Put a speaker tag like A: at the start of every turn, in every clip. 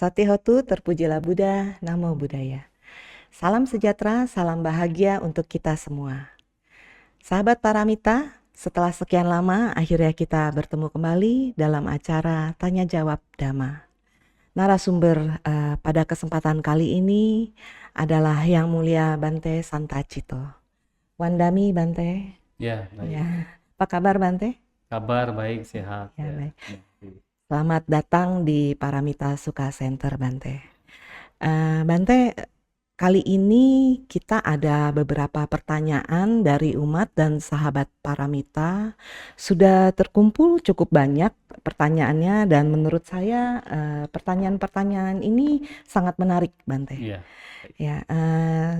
A: Satihotu, terpujilah Buddha, Namo Buddhaya. Salam sejahtera, salam bahagia untuk kita semua. Sahabat Paramita, setelah sekian lama akhirnya kita bertemu kembali dalam acara Tanya Jawab Dhamma. Narasumber pada kesempatan kali ini adalah Yang Mulia Bante Santacito. Wandami Bante.
B: Ya, baik.
A: Ya. Apa kabar Bante?
B: Kabar baik, sehat.
A: Ya,
B: Ya.
A: baik. Selamat datang di Paramita Sukha Center Bante. Bante, kali ini kita ada beberapa pertanyaan dari umat dan sahabat Paramita. Sudah terkumpul cukup banyak pertanyaannya dan menurut saya pertanyaan-pertanyaan ini sangat menarik Bante.
B: Iya.
A: Ya,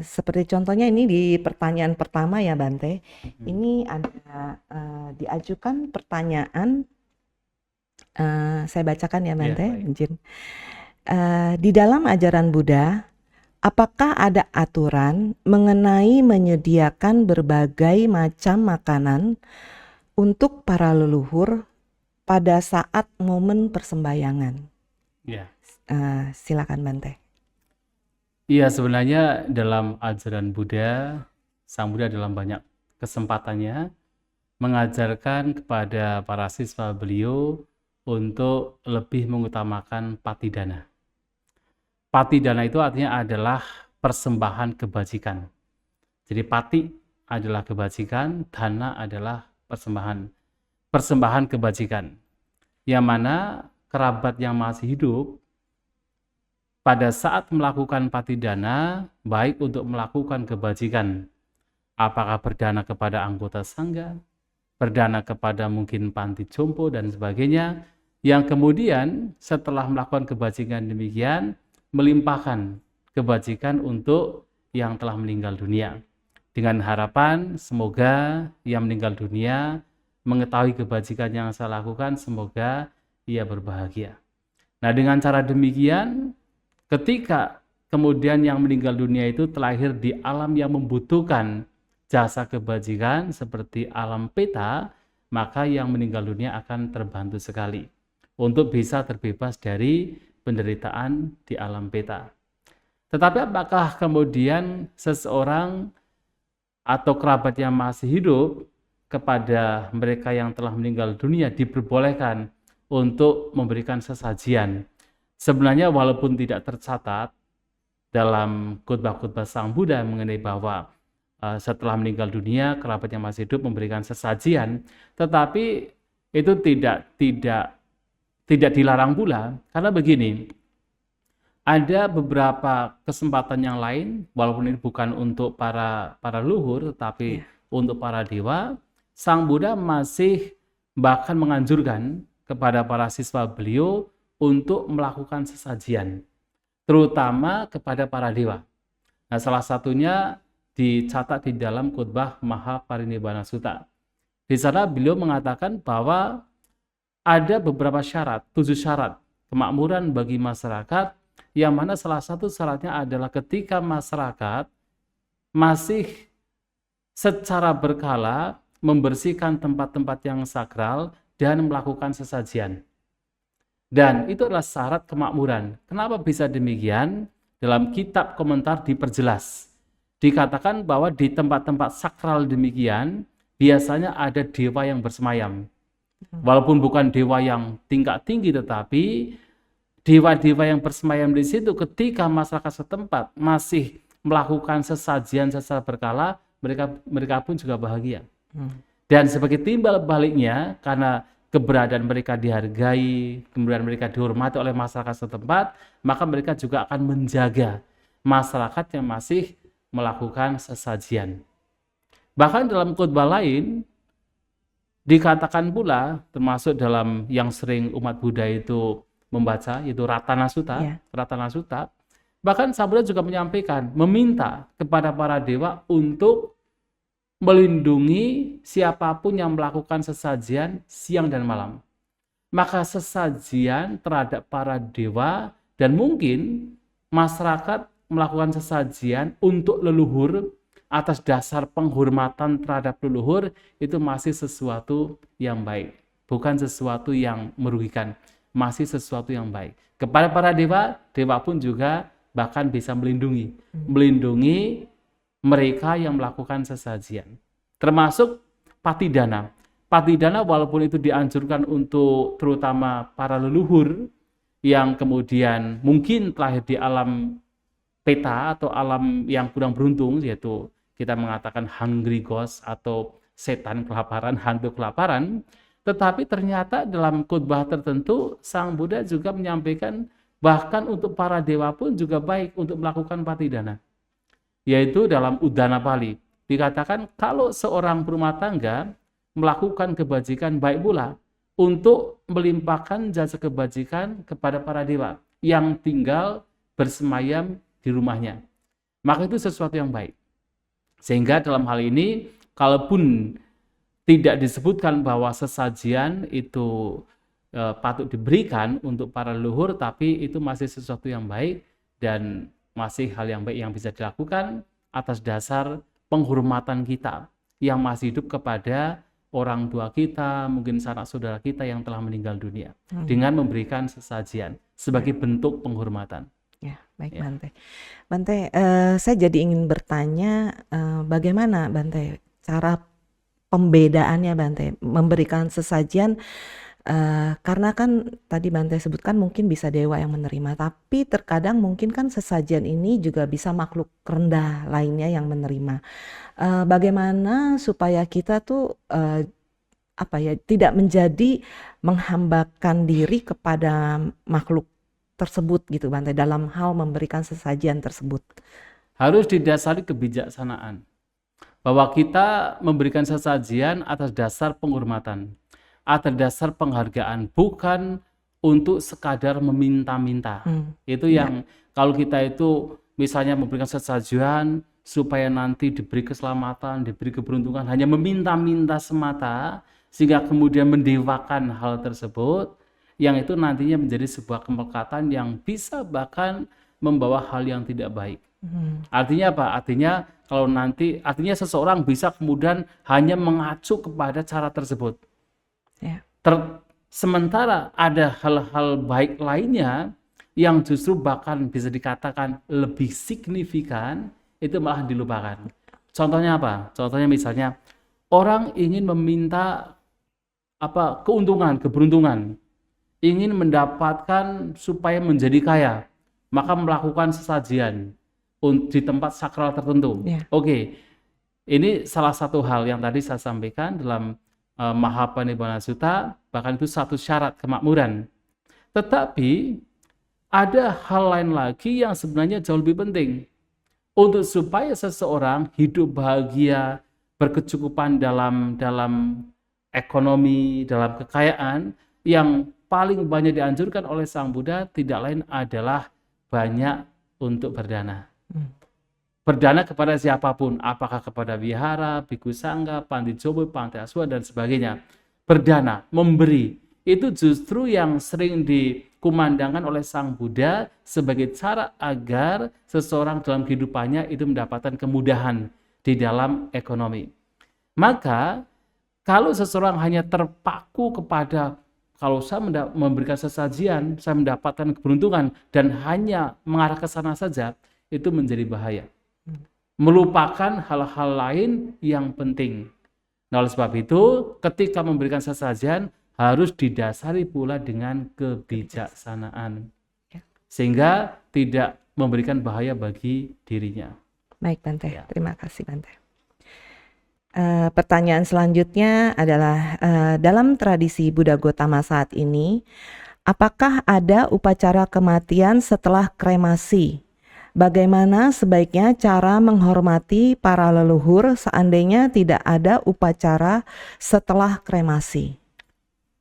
A: seperti contohnya ini di pertanyaan pertama ya Bante. Ini ada diajukan pertanyaan. Saya bacakan ya Bante,
B: baik.
A: izin. Di dalam ajaran Buddha, apakah ada aturan mengenai menyediakan berbagai macam makanan untuk para leluhur pada saat momen persembahyangan?
B: Ya.
A: Silakan Bante.
B: Iya, sebenarnya dalam ajaran Buddha, Sang Buddha dalam banyak kesempatannya mengajarkan kepada para siswa beliau untuk lebih mengutamakan patidana. Patidana itu artinya adalah persembahan kebajikan. Jadi pati adalah kebajikan, dana adalah persembahan kebajikan. Yang mana kerabat yang masih hidup pada saat melakukan patidana, baik untuk melakukan kebajikan, apakah berdana kepada anggota sangga, berdana kepada mungkin panti jompo dan sebagainya, yang kemudian setelah melakukan kebajikan demikian, melimpahkan kebajikan untuk yang telah meninggal dunia. Dengan harapan semoga yang meninggal dunia mengetahui kebajikan yang saya lakukan, semoga ia berbahagia. Nah, dengan cara demikian, ketika kemudian yang meninggal dunia itu terlahir di alam yang membutuhkan jasa kebajikan seperti alam peta, maka yang meninggal dunia akan terbantu sekali untuk bisa terbebas dari penderitaan di alam peta. Tetapi apakah kemudian seseorang atau kerabat yang masih hidup kepada mereka yang telah meninggal dunia diperbolehkan untuk memberikan sesajian? Sebenarnya walaupun tidak tercatat dalam khotbah-khotbah Sang Buddha mengenai bahwa setelah meninggal dunia kerabat yang masih hidup memberikan sesajian, tetapi itu tidak dilarang pula, karena begini, ada beberapa kesempatan yang lain, walaupun ini bukan untuk para luhur, tetapi untuk para dewa, Sang Buddha masih bahkan menganjurkan kepada para siswa beliau untuk melakukan sesajian, terutama kepada para dewa. Nah, salah satunya dicatat di dalam khotbah Mahaparinibbana Sutta. Di sana beliau mengatakan bahwa ada beberapa syarat, 7 syarat kemakmuran bagi masyarakat, yang mana salah satu syaratnya adalah ketika masyarakat masih secara berkala membersihkan tempat-tempat yang sakral dan melakukan sesajian. Dan itu adalah syarat kemakmuran. Kenapa bisa demikian? Dalam kitab komentar diperjelas. Dikatakan bahwa di tempat-tempat sakral demikian, biasanya ada dewa yang bersemayam. Walaupun bukan dewa yang tingkat tinggi, tetapi dewa-dewa yang bersemayam di situ ketika masyarakat setempat masih melakukan sesajian secara berkala, mereka pun juga bahagia. Dan sebagai timbal baliknya, karena keberadaan mereka dihargai, kemudian mereka dihormati oleh masyarakat setempat, maka mereka juga akan menjaga masyarakat yang masih melakukan sesajian. Bahkan dalam khotbah lain, dikatakan pula, termasuk dalam yang sering umat Buddha itu membaca, yaitu Ratana Sutta, Ratana Sutta, bahkan Sang Buddha juga menyampaikan, meminta kepada para dewa untuk melindungi siapapun yang melakukan sesajian siang dan malam. Maka sesajian terhadap para dewa dan mungkin masyarakat melakukan sesajian untuk leluhur atas dasar penghormatan terhadap leluhur, itu masih sesuatu yang baik, bukan sesuatu yang merugikan. masih sesuatu yang baik. Kepada para dewa, dewa pun juga bahkan bisa melindungi mereka yang melakukan sesajian. Termasuk patidana. Patidana walaupun itu dianjurkan untuk terutama para leluhur yang kemudian mungkin terlahir di alam peta atau alam yang kurang beruntung, yaitu kita mengatakan hungry ghost atau setan kelaparan, hantu kelaparan. Tetapi ternyata dalam khotbah tertentu Sang Buddha juga menyampaikan bahkan untuk para dewa pun juga baik untuk melakukan patidana. Yaitu dalam Udana Pali dikatakan kalau seorang berumah tangga melakukan kebajikan baik pula untuk melimpahkan jasa kebajikan kepada para dewa yang tinggal bersemayam di rumahnya. Maka itu sesuatu yang baik. Sehingga dalam hal ini, kalaupun tidak disebutkan bahwa sesajian itu patut diberikan untuk para leluhur, tapi itu masih sesuatu yang baik dan masih hal yang baik yang bisa dilakukan atas dasar penghormatan kita yang masih hidup kepada orang tua kita, mungkin sanak saudara kita yang telah meninggal dunia, dengan memberikan sesajian sebagai bentuk penghormatan.
A: Ya, baik Bante. Bante, saya jadi ingin bertanya, bagaimana Bante cara pembedaannya Bante memberikan sesajian, karena kan tadi Bante sebutkan mungkin bisa dewa yang menerima, tapi terkadang mungkin kan sesajian ini juga bisa makhluk rendah lainnya yang menerima. Bagaimana supaya kita tuh tidak menjadi menghambakan diri kepada makhluk tersebut gitu Bante dalam hal memberikan sesajian tersebut.
B: Harus didasari kebijaksanaan bahwa kita memberikan sesajian atas dasar penghormatan, atas dasar penghargaan, bukan untuk sekadar meminta-minta. Itu yang kalau kita itu misalnya memberikan sesajian supaya nanti diberi keselamatan, diberi keberuntungan, hanya meminta-minta semata sehingga kemudian mendewakan hal tersebut, yang itu nantinya menjadi sebuah kemelekatan yang bisa bahkan membawa hal yang tidak baik. Artinya apa? Artinya seseorang bisa kemudian hanya mengacu kepada cara tersebut. Sementara ada hal-hal baik lainnya yang justru bahkan bisa dikatakan lebih signifikan, itu malah dilupakan. Contohnya apa? Contohnya misalnya orang ingin meminta keuntungan, keberuntungan, ingin mendapatkan supaya menjadi kaya, maka melakukan sesajian di tempat sakral tertentu. Oke, ini salah satu hal yang tadi saya sampaikan dalam Mahaparinibbana Sutta, bahkan itu satu syarat kemakmuran. Tetapi ada hal lain lagi yang sebenarnya jauh lebih penting. Untuk supaya seseorang hidup bahagia, berkecukupan dalam ekonomi, dalam kekayaan, yang paling banyak dianjurkan oleh Sang Buddha tidak lain adalah banyak untuk berdana. Berdana kepada siapapun, apakah kepada wihara, bhikkhu sangha, panti jompo, panti asuhan, dan sebagainya. Berdana, memberi, itu justru yang sering dikumandangkan oleh Sang Buddha sebagai cara agar seseorang dalam kehidupannya itu mendapatkan kemudahan di dalam ekonomi. Maka, kalau seseorang hanya terpaku kepada kalau saya memberikan sesajian, saya mendapatkan keberuntungan dan hanya mengarah ke sana saja, itu menjadi bahaya. Melupakan hal-hal lain yang penting. Nah, oleh sebab itu, ketika memberikan sesajian harus didasari pula dengan kebijaksanaan, sehingga tidak memberikan bahaya bagi dirinya.
A: Baik Bante, terima kasih Bante. Pertanyaan selanjutnya adalah, dalam tradisi Buddha Gotama saat ini, apakah ada upacara kematian setelah kremasi? Bagaimana sebaiknya cara menghormati para leluhur seandainya tidak ada upacara setelah kremasi?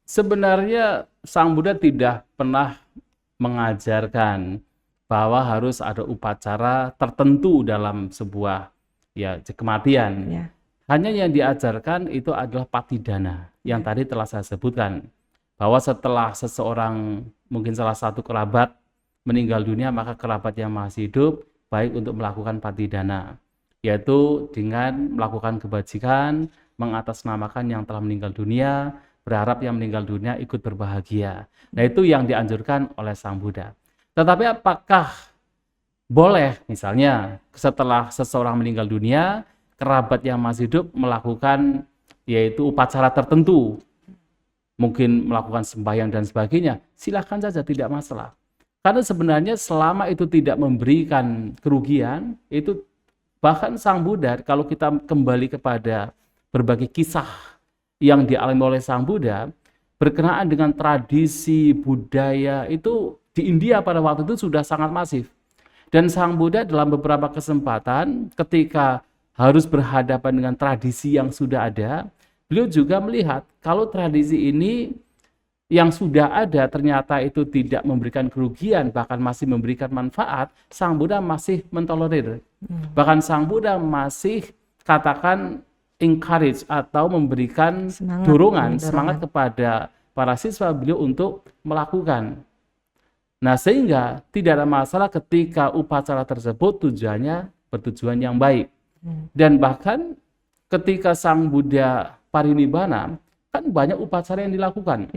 B: Sebenarnya Sang Buddha tidak pernah mengajarkan bahwa harus ada upacara tertentu dalam sebuah kematian. Hanya yang diajarkan itu adalah patidana yang tadi telah saya sebutkan, bahwa setelah seseorang, mungkin salah satu kerabat meninggal dunia, maka kerabat yang masih hidup baik untuk melakukan patidana, yaitu dengan melakukan kebajikan, mengatasnamakan yang telah meninggal dunia, berharap yang meninggal dunia ikut berbahagia. Nah, itu yang dianjurkan oleh Sang Buddha. Tetapi apakah boleh misalnya setelah seseorang meninggal dunia, kerabat yang masih hidup melakukan yaitu upacara tertentu, mungkin melakukan sembahyang dan sebagainya, silahkan saja, tidak masalah. Karena sebenarnya selama itu tidak memberikan kerugian, itu bahkan Sang Buddha, kalau kita kembali kepada berbagai kisah yang dialami oleh Sang Buddha, berkenaan dengan tradisi budaya itu di India pada waktu itu sudah sangat masif. Dan Sang Buddha dalam beberapa kesempatan ketika harus berhadapan dengan tradisi yang sudah ada, beliau juga melihat kalau tradisi ini yang sudah ada ternyata itu tidak memberikan kerugian, bahkan masih memberikan manfaat, Sang Buddha masih mentolerir. Bahkan Sang Buddha masih katakan encourage atau memberikan dorongan, semangat kepada para siswa beliau untuk melakukan. Nah, sehingga tidak ada masalah ketika upacara tersebut tujuannya bertujuan yang baik. Dan bahkan ketika Sang Buddha parinibbana, kan banyak upacara yang dilakukan.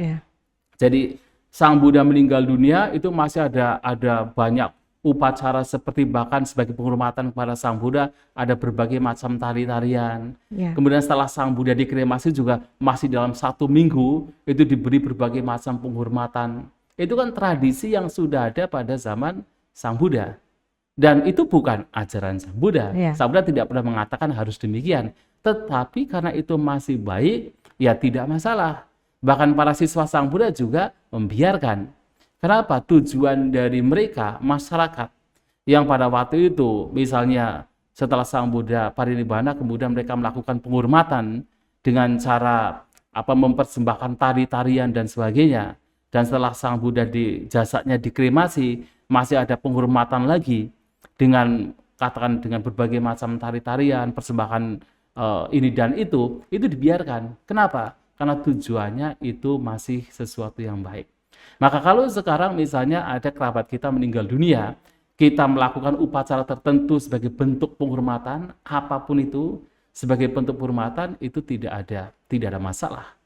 B: Jadi Sang Buddha meninggal dunia itu masih ada banyak upacara, seperti bahkan sebagai penghormatan kepada Sang Buddha ada berbagai macam tari-tarian. Kemudian setelah Sang Buddha dikremasi juga masih dalam 1 minggu itu diberi berbagai macam penghormatan. Itu kan tradisi yang sudah ada pada zaman Sang Buddha. Dan itu bukan ajaran Sang Buddha. Sang Buddha tidak pernah mengatakan harus demikian. Tetapi karena itu masih baik, ya tidak masalah. Bahkan para siswa Sang Buddha juga membiarkan. Kenapa? Tujuan dari mereka, masyarakat yang pada waktu itu, misalnya setelah Sang Buddha parinibbana, kemudian mereka melakukan penghormatan dengan cara mempersembahkan tari-tarian dan sebagainya. Dan setelah Sang Buddha jasadnya dikremasi, masih ada penghormatan lagi dengan katakan dengan berbagai macam tari-tarian, persembahan ini dan itu dibiarkan. Kenapa? Karena tujuannya itu masih sesuatu yang baik. Maka kalau sekarang misalnya ada kerabat kita meninggal dunia, kita melakukan upacara tertentu sebagai bentuk penghormatan, apapun itu sebagai bentuk penghormatan, itu tidak ada masalah.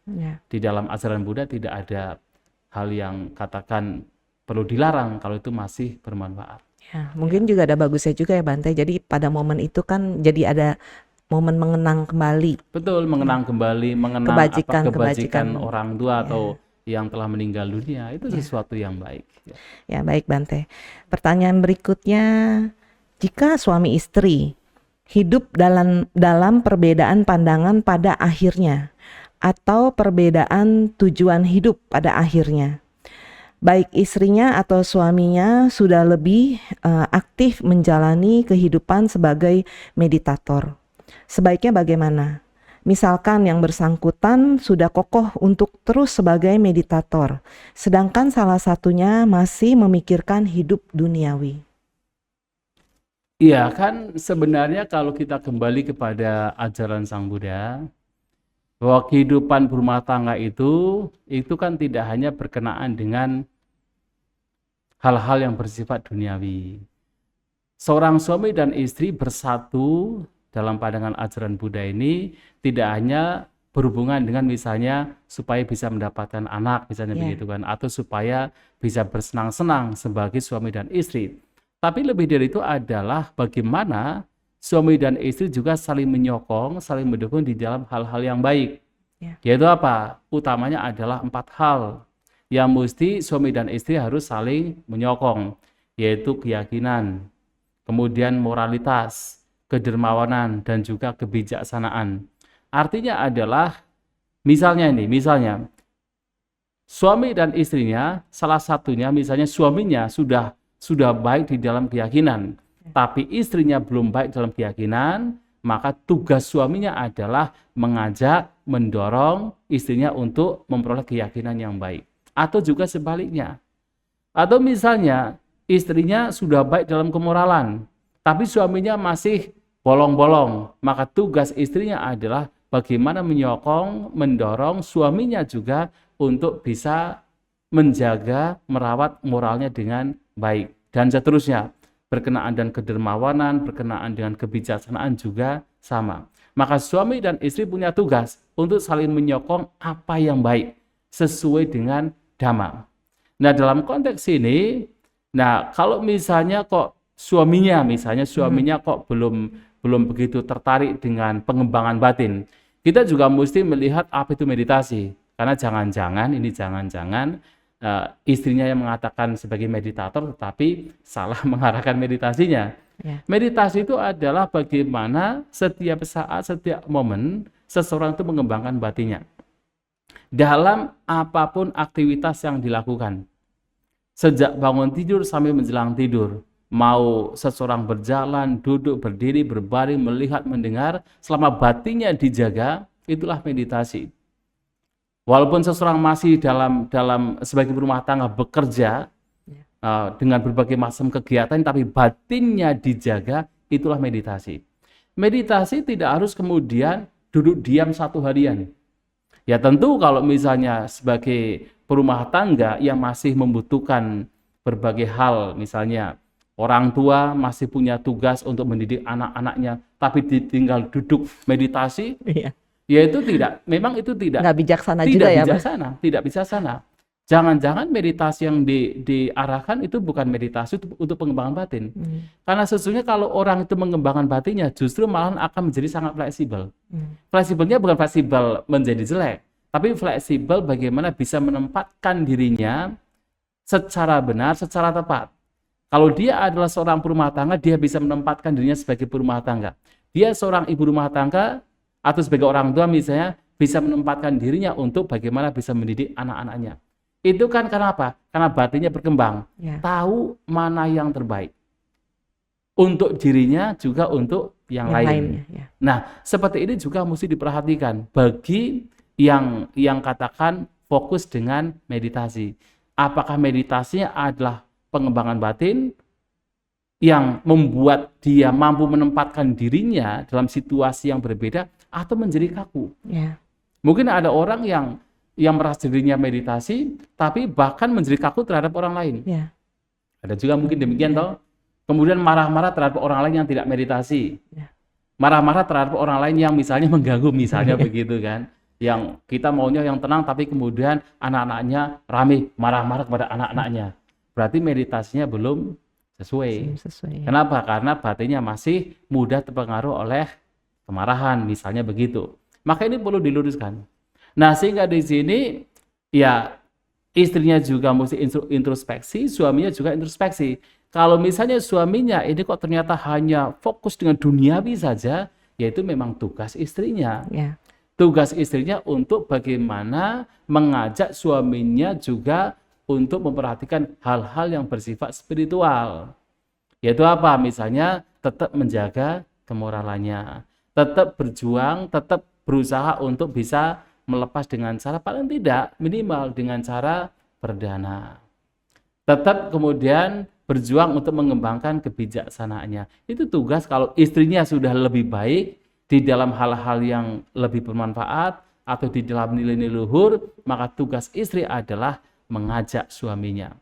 B: Di dalam ajaran Buddha tidak ada hal yang katakan perlu dilarang kalau itu masih bermanfaat.
A: Mungkin juga ada bagusnya juga ya Bante. Jadi pada momen itu kan jadi ada momen mengenang kembali.
B: Betul, mengenang kembali, mengenang kebajikan orang tua atau yang telah meninggal dunia, itu sesuatu yang baik.
A: Ya, baik Bante. Pertanyaan berikutnya, jika suami istri hidup dalam perbedaan pandangan pada akhirnya atau perbedaan tujuan hidup pada akhirnya, baik istrinya atau suaminya sudah lebih aktif menjalani kehidupan sebagai meditator, sebaiknya bagaimana? Misalkan yang bersangkutan sudah kokoh untuk terus sebagai meditator, sedangkan salah satunya masih memikirkan hidup duniawi.
B: Iya, kan sebenarnya kalau kita kembali kepada ajaran Sang Buddha, bahwa kehidupan berumah tangga itu kan tidak hanya berkenaan dengan hal-hal yang bersifat duniawi. Seorang suami dan istri bersatu dalam pandangan ajaran Buddha ini tidak hanya berhubungan dengan misalnya supaya bisa mendapatkan anak, misalnya begitu kan, atau supaya bisa bersenang-senang sebagai suami dan istri. Tapi lebih dari itu adalah bagaimana suami dan istri juga saling menyokong, saling mendukung di dalam hal-hal yang baik. Yaitu apa? Utamanya adalah 4 hal yang mesti suami dan istri harus saling menyokong, yaitu keyakinan, kemudian moralitas, kedermawanan, dan juga kebijaksanaan. Artinya adalah misalnya suami dan istrinya, salah satunya misalnya suaminya sudah baik di dalam keyakinan, tapi istrinya belum baik dalam keyakinan, maka tugas suaminya adalah mengajak, mendorong istrinya untuk memperoleh keyakinan yang baik. Atau juga sebaliknya. Atau misalnya istrinya sudah baik dalam kemoralan, tapi suaminya masih bolong-bolong, maka tugas istrinya adalah bagaimana menyokong, mendorong suaminya juga untuk bisa menjaga, merawat moralnya dengan baik. Dan seterusnya, berkenaan dengan kedermawanan, berkenaan dengan kebijaksanaan juga sama. Maka suami dan istri punya tugas untuk saling menyokong apa yang baik sesuai dengan Dhamma. Nah, dalam konteks ini, nah kalau misalnya kok suaminya kok belum begitu tertarik dengan pengembangan batin, kita juga mesti melihat apa itu meditasi. Karena jangan-jangan istrinya yang mengatakan sebagai meditator tetapi salah mengarahkan meditasinya.
A: Ya.
B: Meditasi itu adalah bagaimana setiap saat, setiap momen seseorang itu mengembangkan batinnya dalam apapun aktivitas yang dilakukan. Sejak bangun tidur sampai menjelang tidur, mau seseorang berjalan, duduk, berdiri, berbaring, melihat, mendengar, selama batinnya dijaga, itulah meditasi. Walaupun seseorang masih dalam sebagai rumah tangga bekerja dengan berbagai macam kegiatan, tapi batinnya dijaga, itulah meditasi. Meditasi tidak harus kemudian duduk diam satu harian. Ya tentu kalau misalnya sebagai perumah tangga yang masih membutuhkan berbagai hal, misalnya orang tua masih punya tugas untuk mendidik anak-anaknya, tapi tinggal duduk meditasi, ya itu memang itu tidak
A: bijaksana juga ya,
B: tidak bijaksana. Jangan-jangan meditasi yang diarahkan itu bukan meditasi untuk pengembangan batin. Karena sesungguhnya kalau orang itu mengembangkan batinnya justru malah akan menjadi sangat fleksibel. Fleksibelnya bukan fleksibel menjadi jelek, tapi fleksibel bagaimana bisa menempatkan dirinya secara benar, secara tepat. Kalau dia adalah seorang perumah tangga, dia bisa menempatkan dirinya sebagai perumah tangga. Dia seorang ibu rumah tangga atau sebagai orang tua misalnya bisa menempatkan dirinya untuk bagaimana bisa mendidik anak-anaknya. Itu kan karena apa? Karena batinnya berkembang, tahu mana yang terbaik untuk dirinya juga untuk yang lain. Nah, seperti ini juga mesti diperhatikan bagi yang katakan fokus dengan meditasi. Apakah meditasinya adalah pengembangan batin yang membuat dia mampu menempatkan dirinya dalam situasi yang berbeda atau menjadi kaku? Mungkin ada orang yang merasa dirinya meditasi, tapi bahkan menjadi kaku terhadap orang lain. Ada juga mungkin demikian toh. Kemudian marah-marah terhadap orang lain yang tidak meditasi. Marah-marah terhadap orang lain yang misalnya mengganggu, misalnya begitu kan. Yang kita maunya yang tenang, tapi kemudian anak-anaknya rame, marah-marah kepada anak-anaknya. Berarti meditasinya belum sesuai. Kenapa? Karena batinnya masih mudah terpengaruh oleh kemarahan, misalnya begitu. Maka ini perlu diluruskan. Nah, sehingga di sini ya istrinya juga mesti introspeksi, suaminya juga introspeksi. Kalau misalnya suaminya ini kok ternyata hanya fokus dengan duniawi saja, yaitu memang tugas istrinya. Tugas istrinya untuk bagaimana mengajak suaminya juga untuk memperhatikan hal-hal yang bersifat spiritual. Yaitu apa? Misalnya tetap menjaga kemoralannya, tetap berjuang, tetap berusaha untuk bisa melepas dengan cara paling tidak minimal dengan cara berdana. Tetap kemudian berjuang untuk mengembangkan kebijaksanaannya. Itu tugas kalau istrinya sudah lebih baik di dalam hal-hal yang lebih bermanfaat atau di dalam nilai-nilai luhur, maka tugas istri adalah mengajak suaminya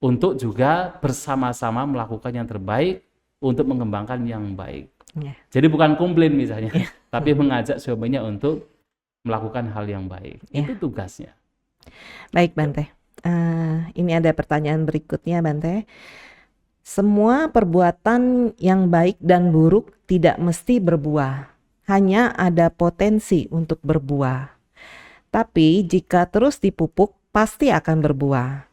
B: untuk juga bersama-sama melakukan yang terbaik untuk mengembangkan yang baik. Jadi bukan komplain misalnya, tapi mengajak suaminya untuk melakukan hal yang baik. Itu tugasnya.
A: Baik, Bante. Ini ada pertanyaan berikutnya, Bante. Semua perbuatan yang baik dan buruk tidak mesti berbuah. Hanya ada potensi untuk berbuah. Tapi jika terus dipupuk, pasti akan berbuah.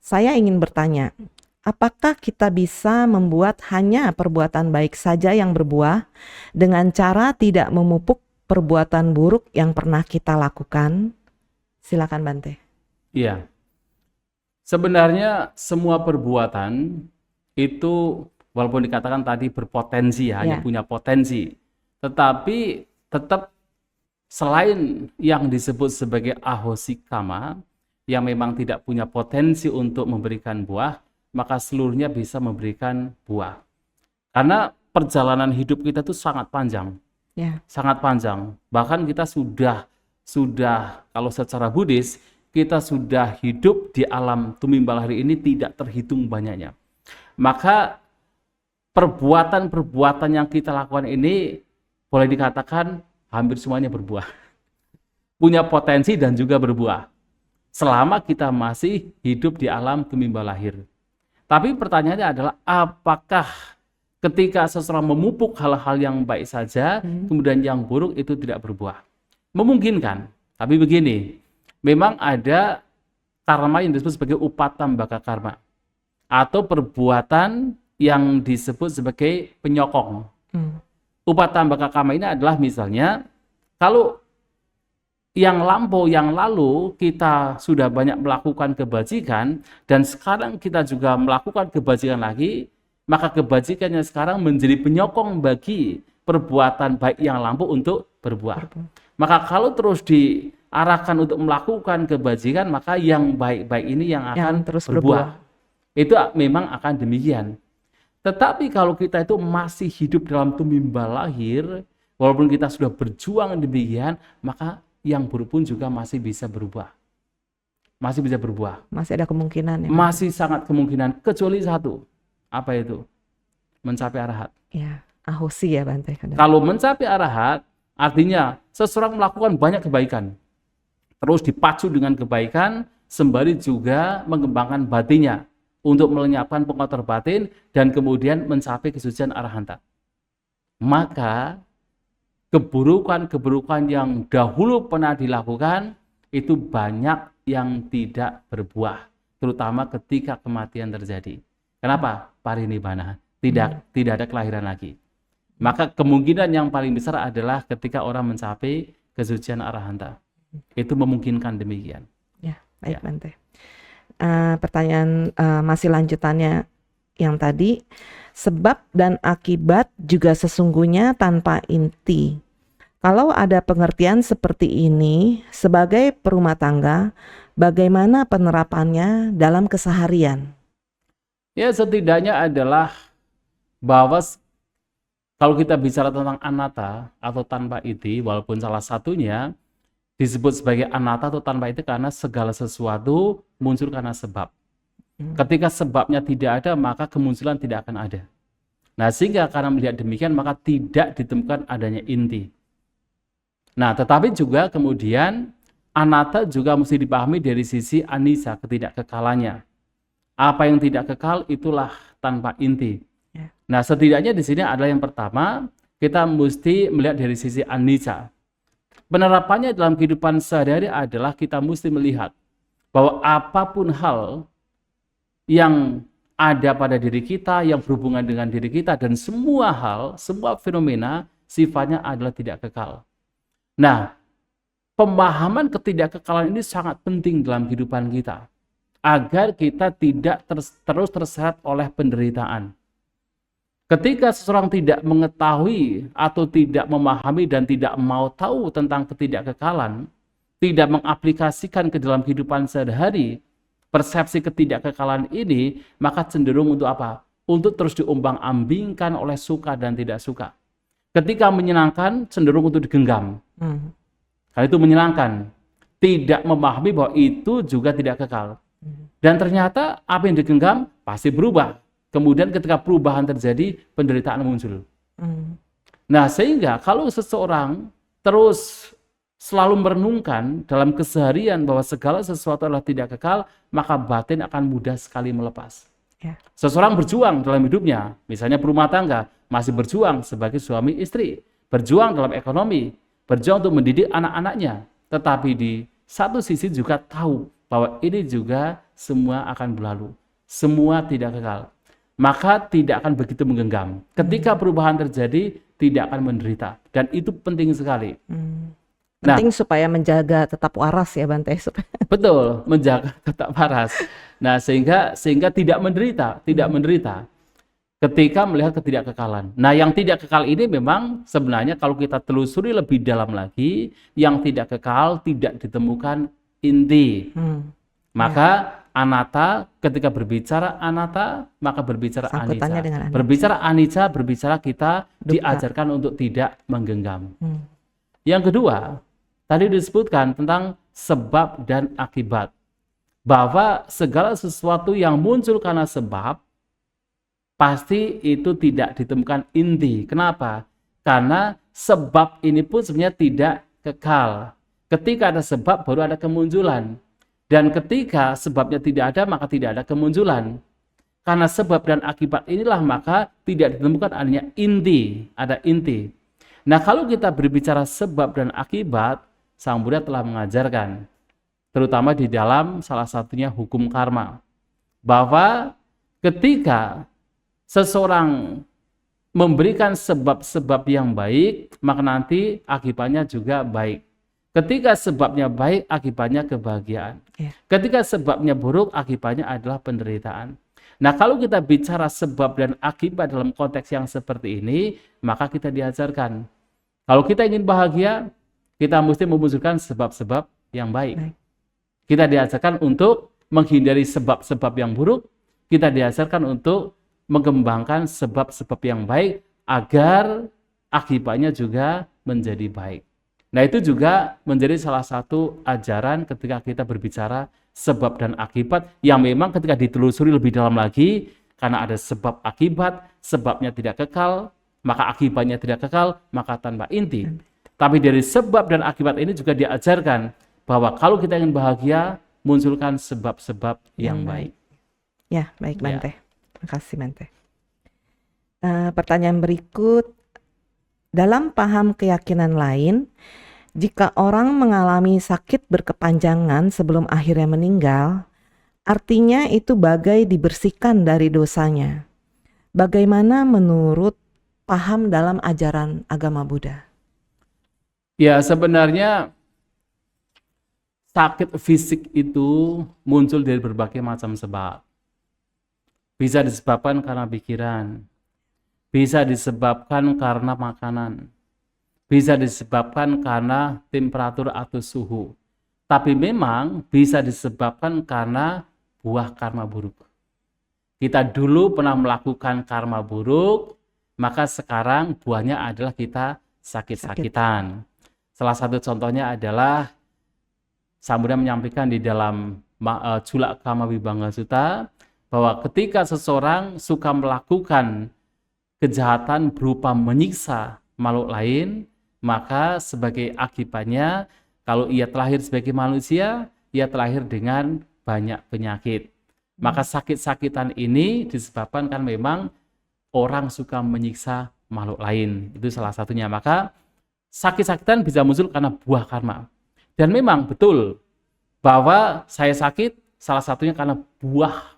A: Saya ingin bertanya, apakah kita bisa membuat hanya perbuatan baik saja yang berbuah dengan cara tidak memupuk perbuatan buruk yang pernah kita lakukan? Silakan, Bante.
B: Iya. Sebenarnya semua perbuatan itu walaupun dikatakan tadi berpotensi, hanya punya potensi, tetapi tetap selain yang disebut sebagai ahosikama yang memang tidak punya potensi untuk memberikan buah, maka seluruhnya bisa memberikan buah. Karena perjalanan hidup kita itu sangat panjang. Sangat panjang. Bahkan kita sudah kalau secara Buddhis kita sudah hidup di alam tumimbal hari ini tidak terhitung banyaknya. Maka perbuatan-perbuatan yang kita lakukan ini boleh dikatakan hampir semuanya berbuah. Punya potensi dan juga berbuah. Selama kita masih hidup di alam gemimba lahir. Tapi pertanyaannya adalah apakah ketika seseorang memupuk hal-hal yang baik saja, kemudian yang buruk itu tidak berbuah? Memungkinkan. Tapi begini, memang ada karma yang disebut sebagai upatambaka karma. Atau perbuatan yang disebut sebagai penyokong. Upatambaka karma ini adalah misalnya, kalau yang lampau, yang lalu kita sudah banyak melakukan kebajikan dan sekarang kita juga melakukan kebajikan lagi, maka kebajikannya sekarang menjadi penyokong bagi perbuatan baik yang lampau untuk berbuah. Maka kalau terus diarahkan untuk melakukan kebajikan, maka yang baik-baik ini yang akan
A: terus
B: berbuah. Itu memang akan demikian. Tetapi kalau kita itu masih hidup dalam tumimba lahir, walaupun kita sudah berjuang demikian, maka yang buruk pun juga masih bisa berubah. Masih bisa berbuah.
A: Masih ada kemungkinan ya.
B: Masih sangat kemungkinan, kecuali satu. Apa itu? Mencapai arahat.
A: Ya, ahosi ya Bante.
B: Kalau mencapai arahat, artinya seseorang melakukan banyak kebaikan. Terus dipacu dengan kebaikan, sembari juga mengembangkan batinnya untuk melenyapkan pengotor batin dan kemudian mencapai kesucian arahanta. Maka keburukan-keburukan yang dahulu pernah dilakukan itu banyak yang tidak berbuah, terutama ketika kematian terjadi. Kenapa? Parinibbana, tidak ada kelahiran lagi. Maka kemungkinan yang paling besar adalah ketika orang mencapai kesucian arahanta. Itu memungkinkan demikian.
A: Ya, baik Bante. Pertanyaan masih lanjutannya yang tadi, sebab dan akibat juga sesungguhnya tanpa inti. Kalau ada pengertian seperti ini sebagai perumah tangga, bagaimana penerapannya dalam keseharian?
B: Ya, setidaknya adalah bahwa kalau kita bicara tentang anatta atau tanpa inti, walaupun salah satunya disebut sebagai anatta atau tanpa inti karena segala sesuatu muncul karena sebab. Ketika sebabnya tidak ada, maka kemunculan tidak akan ada. Nah, sehingga karena melihat demikian, maka tidak ditemukan adanya inti. Nah, tetapi juga kemudian anatta juga mesti dipahami dari sisi anicca, ketidakkekalannya. Apa yang tidak kekal itulah tanpa inti. Nah, setidaknya di sini adalah yang pertama, kita mesti melihat dari sisi anicca. Penerapannya dalam kehidupan sehari-hari adalah kita mesti melihat bahwa apapun hal yang ada pada diri kita, yang berhubungan dengan diri kita, dan semua hal, semua fenomena sifatnya adalah tidak kekal. Nah, pemahaman ketidakkekalan ini sangat penting dalam kehidupan kita, agar kita tidak terus terseret oleh penderitaan. Ketika seseorang tidak mengetahui atau tidak memahami dan tidak mau tahu tentang ketidakkekalan, tidak mengaplikasikan ke dalam kehidupan sehari-hari, persepsi ketidakkekalan ini, maka cenderung untuk apa? Untuk terus diombang-ambingkan oleh suka dan tidak suka. Ketika menyenangkan, cenderung untuk digenggam. Karena itu menyenangkan. Tidak memahami bahwa itu juga tidak kekal. Dan ternyata apa yang digenggam pasti berubah. Kemudian ketika perubahan terjadi, penderitaan muncul. Nah, sehingga kalau seseorang terus selalu merenungkan dalam keseharian bahwa segala sesuatu adalah tidak kekal, maka batin akan mudah sekali melepas. Seseorang berjuang dalam hidupnya, misalnya berumah tangga, masih berjuang sebagai suami istri, berjuang dalam ekonomi, berjuang untuk mendidik anak-anaknya, tetapi di satu sisi juga tahu bahwa ini juga semua akan berlalu, semua tidak kekal, maka tidak akan begitu menggenggam. Ketika perubahan terjadi, tidak akan menderita, dan itu penting sekali.
A: Penting supaya menjaga tetap waras ya Bante.
B: Betul, menjaga tetap waras. Nah, sehingga tidak menderita ketika melihat ketidakkekalan. Nah, yang tidak kekal ini memang sebenarnya kalau kita telusuri lebih dalam lagi, yang tidak kekal tidak ditemukan inti. Maka anatta, ketika berbicara anatta, maka berbicara anicca. Berbicara anicca, berbicara kita diajarkan untuk tidak menggenggam. Yang kedua, tadi disebutkan tentang sebab dan akibat. Bahwa segala sesuatu yang muncul karena sebab, pasti itu tidak ditemukan inti. Kenapa? karena sebab ini pun sebenarnya tidak kekal. Ketika ada sebab baru ada kemunculan. Dan ketika sebabnya tidak ada, maka tidak ada kemunculan. Karena sebab dan akibat inilah maka tidak ditemukan adanya inti, ada inti. Nah, kalau kita berbicara sebab dan akibat, Sang Buddha telah mengajarkan, terutama di dalam salah satunya hukum karma, bahwa ketika seseorang memberikan sebab-sebab yang baik, maka nanti akibatnya juga baik. Ketika sebabnya baik, akibatnya kebahagiaan. Ketika sebabnya buruk, akibatnya adalah penderitaan. Nah, kalau kita bicara sebab dan akibat dalam konteks yang seperti ini, maka kita diajarkan, kalau kita ingin bahagia, kita mesti memunculkan sebab-sebab yang baik. Kita diajarkan untuk menghindari sebab-sebab yang buruk, kita diajarkan untuk mengembangkan sebab-sebab yang baik, agar akibatnya juga menjadi baik. Nah, itu juga menjadi salah satu ajaran ketika kita berbicara sebab dan akibat, yang memang ketika ditelusuri lebih dalam lagi, karena ada sebab akibat, sebabnya tidak kekal, maka akibatnya tidak kekal, maka tanpa inti. Tapi dari sebab dan akibat ini juga diajarkan bahwa kalau kita ingin bahagia, munculkan sebab-sebab yang baik.
A: Ya, baik Bante. Terima kasih Bante. Pertanyaan berikut, dalam paham keyakinan lain, jika orang mengalami sakit berkepanjangan sebelum akhirnya meninggal, artinya itu bagai dibersihkan dari dosanya. Bagaimana menurut paham dalam ajaran agama Buddha?
B: Ya, sebenarnya sakit fisik itu muncul dari berbagai macam sebab. Bisa disebabkan karena pikiran, bisa disebabkan karena makanan, bisa disebabkan karena temperatur atau suhu. Tapi memang bisa disebabkan karena buah karma buruk. Kita dulu pernah melakukan karma buruk, maka sekarang buahnya adalah kita sakit-sakitan. Salah satu contohnya adalah Sang Buddha menyampaikan di dalam Culak Kama Vibhanga Sutta, bahwa ketika seseorang suka melakukan kejahatan berupa menyiksa makhluk lain, maka sebagai akibatnya, kalau ia terlahir sebagai manusia, ia terlahir dengan banyak penyakit. Maka sakit-sakitan ini disebabkan kan memang orang suka menyiksa makhluk lain. Itu salah satunya. Maka sakit-sakitan bisa muncul karena buah karma. Dan memang betul bahwa saya sakit salah satunya karena buah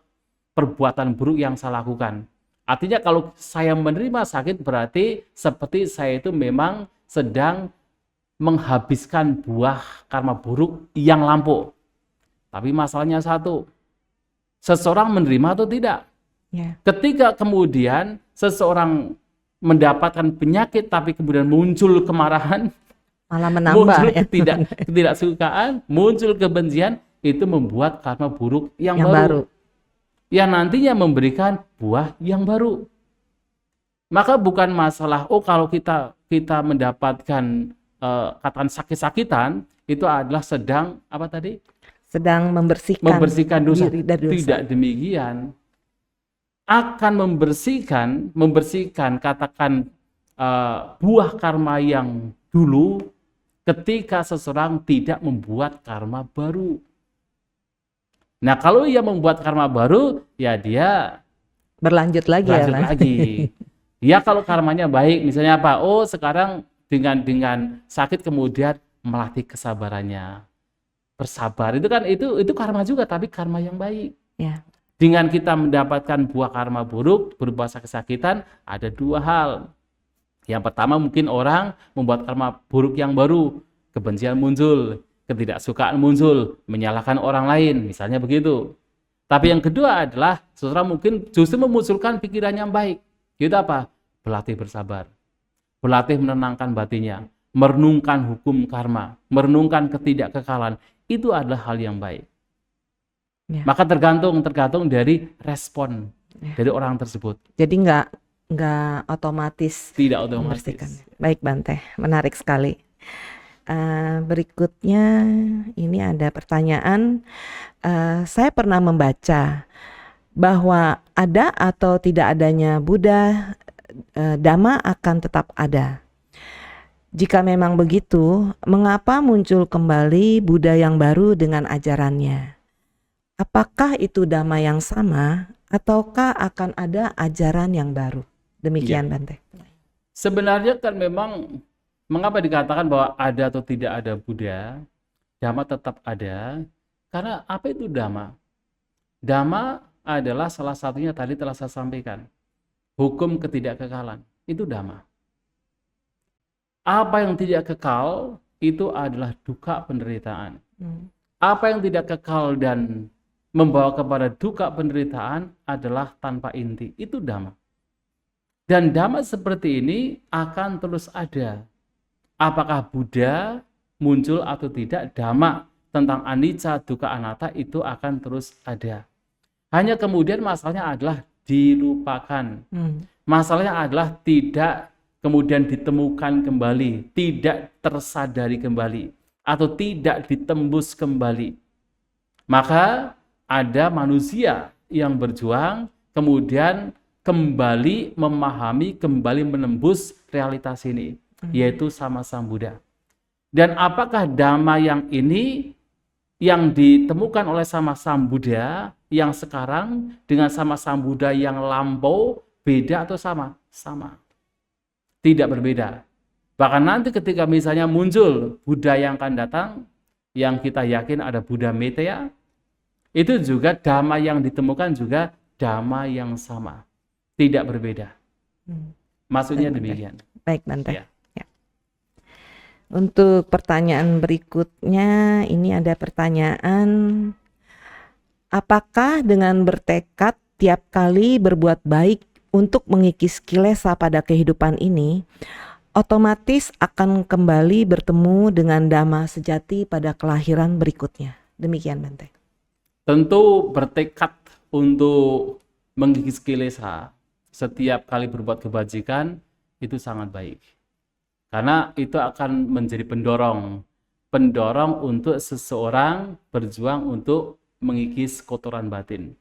B: perbuatan buruk yang saya lakukan. Artinya kalau saya menerima sakit berarti seperti saya itu memang sedang menghabiskan buah karma buruk yang lampau. Tapi masalahnya satu, seseorang menerima atau tidak? Ketika kemudian seseorang mendapatkan penyakit tapi kemudian muncul kemarahan,
A: malah menambah,
B: muncul ketidaksukaan, muncul kebencian, itu membuat karma buruk yang baru. Yang nantinya memberikan buah yang baru. Maka bukan masalah, kalau kita mendapatkan katakan sakit-sakitan, itu adalah sedang apa tadi?
A: Sedang membersihkan
B: dosa.
A: diri dari dosa.
B: Tidak demikian. Akan membersihkan katakan buah karma yang dulu ketika seseorang tidak membuat karma baru. Nah, kalau ia membuat karma baru, ya dia
A: berlanjut lagi.
B: Ya kalau karmanya baik, misalnya apa? Sekarang dengan sakit kemudian melatih kesabarannya. Bersabar itu kan itu karma juga, tapi karma yang baik.
A: Ya.
B: Dengan kita mendapatkan buah karma buruk berupa sakit-sakitan, ada dua hal. Yang pertama, mungkin orang membuat karma buruk yang baru, kebencian muncul, ketidaksukaan muncul, menyalahkan orang lain, misalnya begitu. Tapi yang kedua adalah seseorang mungkin justru memunculkan pikiran yang baik. Itu apa? Berlatih bersabar. Berlatih menenangkan batinnya, merenungkan hukum karma, merenungkan ketidakkekalan. Itu adalah hal yang baik. Ya. Maka tergantung dari respon dari orang tersebut.
A: Jadi nggak otomatis.
B: Tidak otomatis.
A: Baik Bante, menarik sekali. Berikutnya ini ada pertanyaan. Saya pernah membaca bahwa ada atau tidak adanya Buddha, Dhamma akan tetap ada. Jika memang begitu, mengapa muncul kembali Buddha yang baru dengan ajarannya? Apakah itu Dhamma yang sama ataukah akan ada ajaran yang baru? Demikian,
B: Ya,
A: Bante.
B: sebenarnya kan memang mengapa dikatakan bahwa ada atau tidak ada Buddha, Dhamma tetap ada. Karena apa itu Dhamma? Dhamma adalah salah satunya tadi telah saya sampaikan. Hukum ketidakkekalan. Itu Dhamma. Apa yang tidak kekal itu adalah duka penderitaan. Apa yang tidak kekal dan membawa kepada duka penderitaan adalah tanpa inti. Itu Dhamma. Dan Dhamma seperti ini akan terus ada. Apakah Buddha muncul atau tidak, Dhamma tentang anicca, dukkha, anatta itu akan terus ada. Hanya kemudian masalahnya adalah dilupakan. Masalahnya adalah tidak kemudian ditemukan kembali, tidak tersadari kembali, atau tidak ditembus kembali. Maka ada manusia yang berjuang, kemudian kembali memahami, kembali menembus realitas ini, yaitu sama Sang Buddha. Dan apakah Dhamma yang ini yang ditemukan oleh sama Sang Buddha yang sekarang dengan sama Sang Buddha yang lampau beda atau sama? Sama. Tidak berbeda. Bahkan nanti ketika misalnya muncul Buddha yang akan datang, yang kita yakin ada Buddha Metteyya, itu juga Dhamma yang ditemukan juga Dhamma yang sama. Tidak berbeda. Maksudnya demikian.
A: Baik, Bante.
B: Ya.
A: Untuk pertanyaan berikutnya, ini ada pertanyaan, apakah dengan bertekad tiap kali berbuat baik untuk mengikis kilesa pada kehidupan ini, otomatis akan kembali bertemu dengan Dhamma sejati pada kelahiran berikutnya? Demikian, Bante.
B: Tentu bertekad untuk mengikis kilesa setiap kali berbuat kebajikan itu sangat baik. Karena itu akan menjadi pendorong untuk seseorang berjuang untuk mengikis kotoran batin.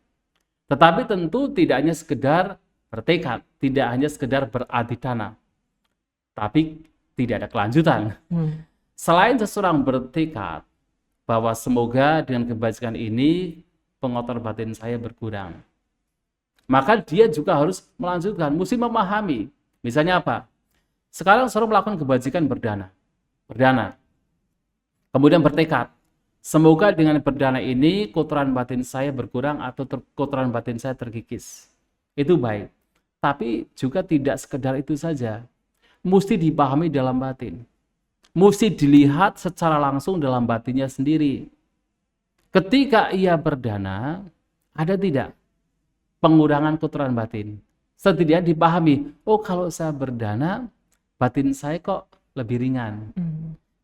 B: Tetapi tentu tidak hanya sekedar bertekad, tidak hanya sekedar beradhidhana, tapi tidak ada kelanjutan. Selain seseorang bertekad bahwa semoga dengan kebajikan ini pengotor batin saya berkurang, maka dia juga harus melanjutkan, mesti memahami. Misalnya apa? Sekarang seorang melakukan kebajikan berdana. Kemudian bertekad, semoga dengan berdana ini kotoran batin saya berkurang atau kotoran batin saya terkikis. Itu baik. Tapi juga tidak sekedar itu saja. Mesti dipahami dalam batin. Mesti dilihat secara langsung dalam batinnya sendiri. Ketika ia berdana, ada tidak pengurangan kotoran batin? Setidaknya dipahami, oh kalau saya berdana, batin saya kok lebih ringan.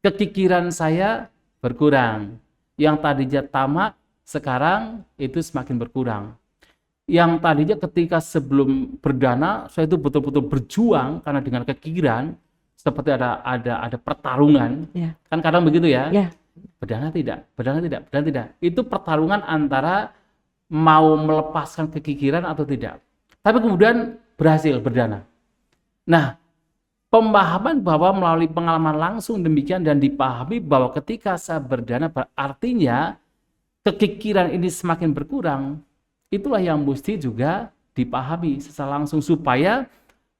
B: Kekikiran saya berkurang. Yang tadinya tamak, sekarang itu semakin berkurang. Yang tadinya ketika sebelum berdana, saya itu betul-betul berjuang karena dengan kekikiran, seperti ada pertarungan. Kan kadang begitu ya. Berdana tidak. Itu pertarungan antara mau melepaskan kekikiran atau tidak. Tapi kemudian berhasil berdana. Nah, pemahaman bahwa melalui pengalaman langsung demikian dan dipahami bahwa ketika saya berdana artinya kekikiran ini semakin berkurang, itulah yang mesti juga dipahami secara langsung supaya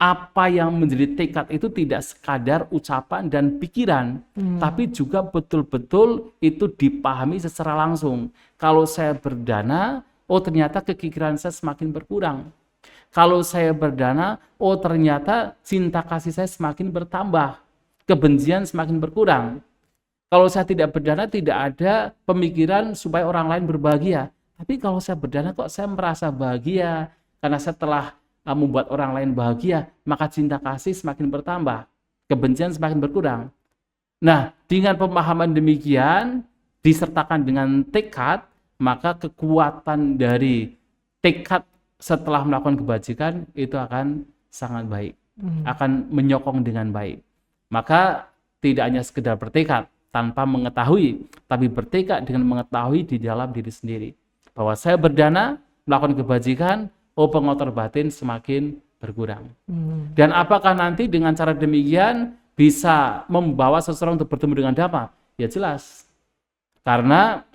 B: apa yang menjadi tekad itu tidak sekadar ucapan dan pikiran, tapi juga betul-betul itu dipahami secara langsung. Kalau saya berdana, oh ternyata kekikiran saya semakin berkurang. Kalau saya berdana, oh ternyata cinta kasih saya semakin bertambah, kebencian semakin berkurang. Kalau saya tidak berdana, tidak ada pemikiran supaya orang lain berbahagia. Tapi kalau saya berdana kok saya merasa bahagia, karena saya telah membuat orang lain bahagia, maka cinta kasih semakin bertambah, kebencian semakin berkurang. Nah, dengan pemahaman demikian, disertakan dengan tekad, maka kekuatan dari tekad setelah melakukan kebajikan itu akan sangat baik, akan menyokong dengan baik. Maka tidak hanya sekedar bertekad tanpa mengetahui, tapi bertekad dengan mengetahui di dalam diri sendiri bahwa saya berdana melakukan kebajikan, oh pengotor batin semakin berkurang. Dan apakah nanti dengan cara demikian bisa membawa seseorang untuk bertemu dengan dhamma? Ya jelas. Karena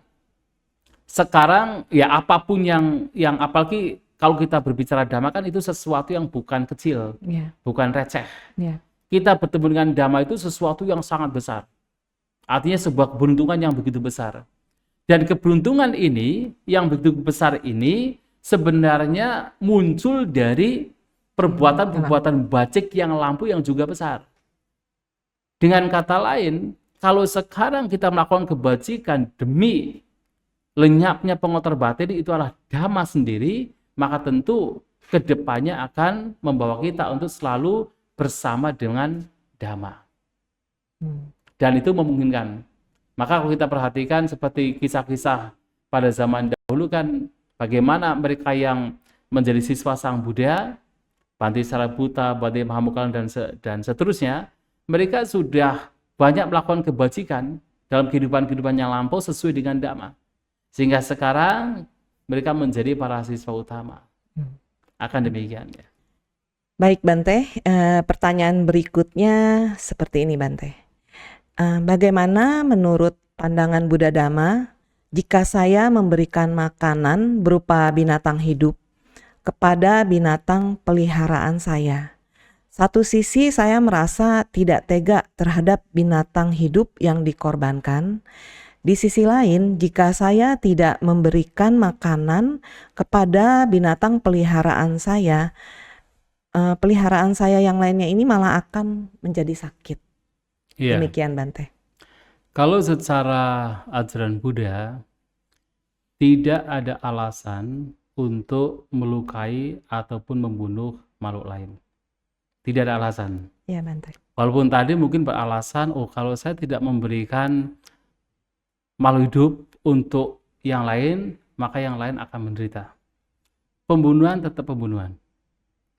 B: sekarang ya apapun yang apalagi kalau kita berbicara dhamma kan itu sesuatu yang bukan kecil,
A: Ya,
B: bukan receh.
A: ya,
B: Kita bertemu dengan dhamma itu sesuatu yang sangat besar. Artinya sebuah keberuntungan yang begitu besar. Dan keberuntungan ini, yang begitu besar ini, sebenarnya muncul dari perbuatan-perbuatan bajik yang lampu yang juga besar. Dengan kata lain, kalau sekarang kita melakukan kebajikan demi lenyapnya pengotor batin itu adalah dhamma sendiri, maka tentu kedepannya akan membawa kita untuk selalu bersama dengan dhamma. Dan itu memungkinkan. Maka kalau kita perhatikan seperti kisah-kisah pada zaman dahulu kan, bagaimana mereka yang menjadi siswa Sang Buddha, Bhante Sariputa, Bhante Mahamoggala dan seterusnya, mereka sudah banyak melakukan kebajikan dalam kehidupan yang lampau sesuai dengan dhamma. Sehingga sekarang mereka menjadi para siswa utama. Akan demikian ya.
A: Baik Bante, pertanyaan berikutnya seperti ini Bante. Bagaimana menurut pandangan Buddha Dhamma jika saya memberikan makanan berupa binatang hidup kepada binatang peliharaan saya? Satu sisi saya merasa tidak tega terhadap binatang hidup yang dikorbankan. Di sisi lain, jika saya tidak memberikan makanan kepada binatang peliharaan saya yang lainnya ini malah akan menjadi sakit.
B: Iya.
A: Demikian Bante.
B: Kalau secara ajaran Buddha, tidak ada alasan untuk melukai ataupun membunuh makhluk lain. Tidak ada alasan.
A: Ya Bante.
B: Walaupun tadi mungkin beralasan, kalau saya tidak memberikan makhluk hidup untuk yang lain, maka yang lain akan menderita. Pembunuhan tetap pembunuhan.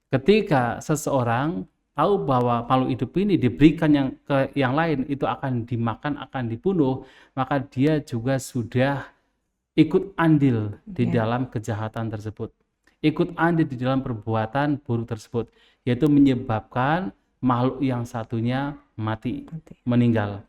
B: Ketika seseorang tahu bahwa makhluk hidup ini diberikan ke yang lain, itu akan dimakan, akan dibunuh, maka dia juga sudah ikut andil di dalam kejahatan tersebut. Ikut andil di dalam perbuatan buruk tersebut, yaitu menyebabkan makhluk yang satunya mati. Meninggal.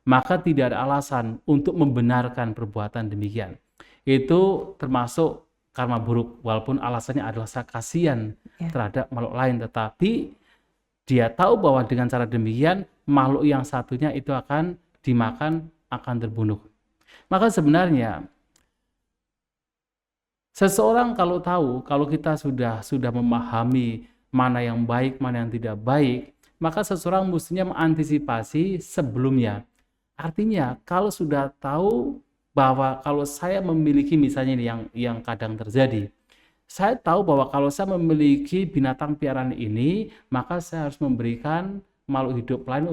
B: Maka tidak ada alasan untuk membenarkan perbuatan demikian. Itu termasuk karma buruk, walaupun alasannya adalah rasa kasihan terhadap makhluk lain, tetapi dia tahu bahwa dengan cara demikian makhluk yang satunya itu akan dimakan, akan terbunuh. Maka sebenarnya seseorang kalau tahu, kalau kita sudah memahami mana yang baik, mana yang tidak baik, maka seseorang mestinya mengantisipasi sebelumnya. Artinya kalau sudah tahu bahwa kalau saya memiliki misalnya ini yang kadang terjadi, saya tahu bahwa kalau saya memiliki binatang piaraan ini, maka saya harus memberikan makhluk hidup lain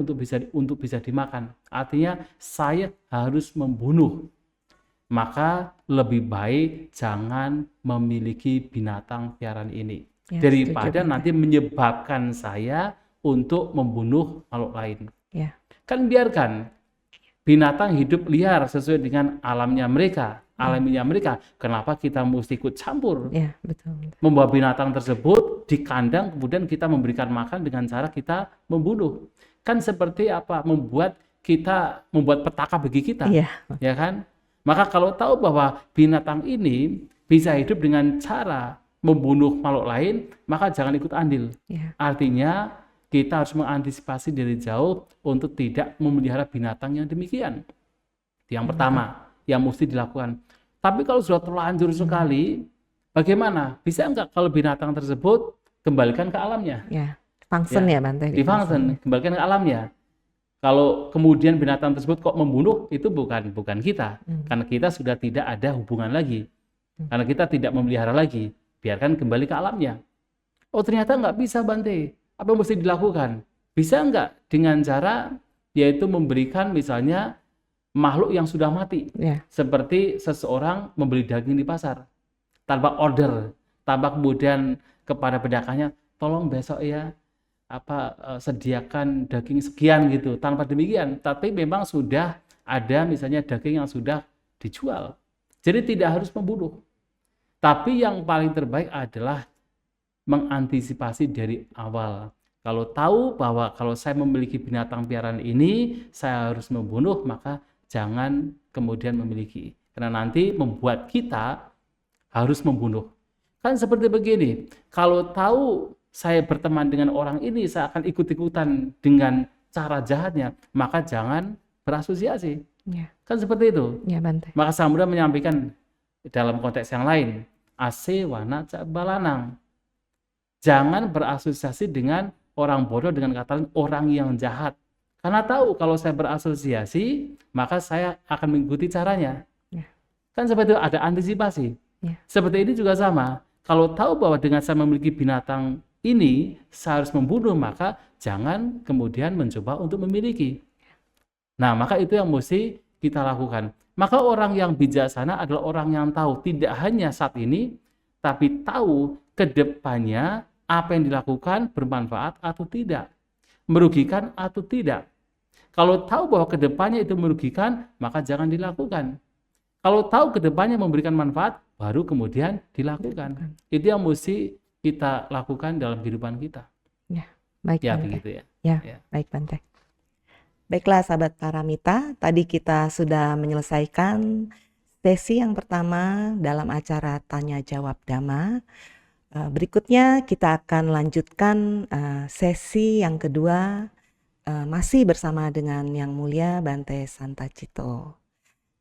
B: untuk bisa dimakan. Artinya saya harus membunuh. Maka lebih baik jangan memiliki binatang piaraan ini daripada nanti menyebabkan saya untuk membunuh makhluk lain. Kan biarkan binatang hidup liar sesuai dengan alamnya mereka. Kenapa kita mesti ikut campur?
A: Betul.
B: Membawa binatang tersebut di kandang, kemudian kita memberikan makan dengan cara kita membunuh. Kan seperti apa? Membuat petaka bagi kita, ya kan? Maka kalau tahu bahwa binatang ini bisa hidup dengan cara membunuh makhluk lain, maka jangan ikut andil. Artinya kita harus mengantisipasi dari jauh untuk tidak memelihara binatang yang demikian. Yang pertama yang mesti dilakukan. Tapi kalau sudah terlanjur sekali, bagaimana? Bisa enggak kalau binatang tersebut kembalikan ke alamnya?
A: Function ya Bante.
B: Function, kembalikan ke alamnya. Kalau kemudian binatang tersebut kok membunuh, itu bukan kita. Karena kita sudah tidak ada hubungan lagi. Karena kita tidak memelihara lagi. Biarkan kembali ke alamnya. Oh ternyata nggak bisa Bante. Apa yang mesti dilakukan? Bisa enggak dengan cara yaitu memberikan misalnya makhluk yang sudah mati, seperti seseorang membeli daging di pasar tanpa order, tanpa kemudian kepada pedagangnya tolong besok ya sediakan daging sekian gitu, tanpa demikian. Tapi memang sudah ada misalnya daging yang sudah dijual, jadi tidak harus membunuh. Tapi yang paling terbaik adalah mengantisipasi dari awal. Kalau tahu bahwa kalau saya memiliki binatang piaraan ini, saya harus membunuh, maka jangan kemudian memiliki. Karena nanti membuat kita harus membunuh. Kan seperti begini, kalau tahu saya berteman dengan orang ini, saya akan ikut-ikutan dengan cara jahatnya, maka jangan berasosiasi.
A: Ya,
B: Kan seperti itu.
A: ya Bante.
B: Maka Sang Buddha menyampaikan dalam konteks yang lain, ase wana ca balanang. Jangan berasosiasi dengan orang bodoh dengan kata lain orang yang jahat. Karena tahu kalau saya berasosiasi, maka saya akan mengikuti caranya.
A: Ya.
B: Kan seperti itu, ada antisipasi.
A: Ya.
B: Seperti ini juga sama. Kalau tahu bahwa dengan saya memiliki binatang ini, saya harus membunuh, maka jangan kemudian mencoba untuk memiliki. Nah, maka itu yang mesti kita lakukan. Maka orang yang bijaksana adalah orang yang tahu tidak hanya saat ini, tapi tahu ke depannya apa yang dilakukan bermanfaat atau tidak, merugikan atau tidak. Kalau tahu bahwa ke depannya itu merugikan, maka jangan dilakukan. Kalau tahu ke depannya memberikan manfaat, baru kemudian dilakukan. Itu yang mesti kita lakukan dalam kehidupan kita.
A: Ya, baik
B: Ya,
A: Bante.
B: begitu ya.
A: Ya,
B: Ya.
A: baik Bante. Baiklah sahabat Paramita, tadi kita sudah menyelesaikan sesi yang pertama dalam acara Tanya Jawab Dhamma. Berikutnya kita akan lanjutkan sesi yang kedua masih bersama dengan Yang Mulia Bante Santacito.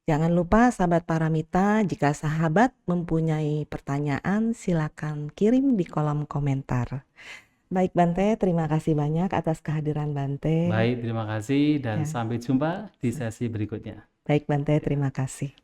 A: Jangan lupa sahabat Paramita, jika sahabat mempunyai pertanyaan silakan kirim di kolom komentar. Baik Bante, terima kasih banyak atas kehadiran Bante.
B: Baik, terima kasih dan
A: Ya.
B: sampai jumpa di sesi berikutnya.
A: Baik Bante, terima kasih.